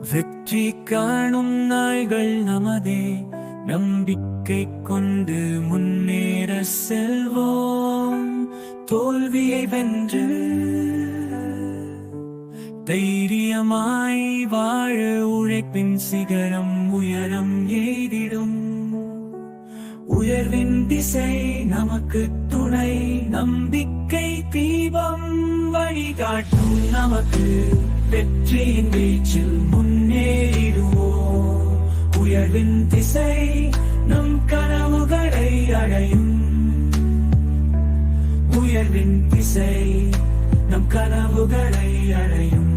வெற்றி காணும் நாள்கள் நமதே, நம்பிக்கை கொண்டு முன்னேற செல்வோம். தோல்வியை வென்று தைரியமாய் வாழ உழைப்பின் சிகரம் உயரம் எய்திடும். உயர்வின் திசை நமக்கு துணை, நம்பிக்கை தீபம் வழிகாட்டும் நமக்கு. வெற்றியின் வீச்சில் முன்னேறிடுவோம். உயர்வின் திசை நம் கனவுகளை அடையும். உயர்வின் திசை நம் கனவுகளை அடையும்.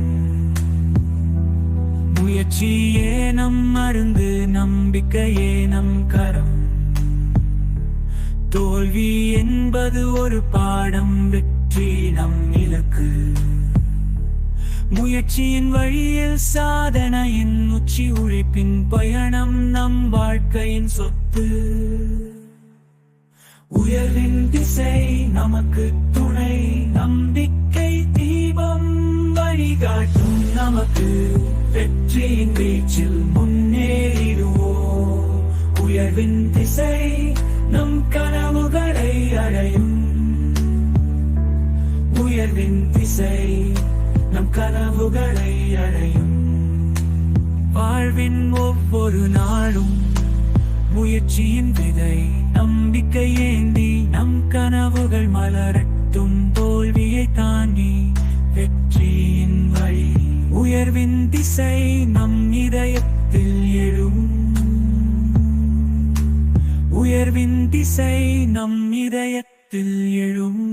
முயற்சியே நம் மருந்து, நம்பிக்கையே நம் கரம். தோல்வி என்பது ஒரு பாடம், வெற்றி நம் இலக்கு. முயற்சியின் வழியில் சாதனையின் உச்சி, உழைப்பின் பயணம் நம் வாழ்க்கையின் சொத்து. உயர்வின் திசை நமக்கு துணை, நம்பிக்கை தீபம் வழிகாட்டும் நமக்கு. வெற்றியின் வீச்சில் முன்னேறிடுவோம். உயர்வின் திசை நம் கனவுகளை அடையும். உயர்வின் திசை நம் கனவுகளை அடையும். வாழ்வின் ஒவ்வொரு நாளும் முயற்சியின் விதை, நம்பிக்கை ஏந்தி நம் கனவுகள் மலரட்டும். தோல்வியை தாண்டி வெற்றியின் வழி. உயர்வின் திசை நம் இதயத்தில் எழும். உயர்வின் திசை நம் இதயத்தில் எழும்.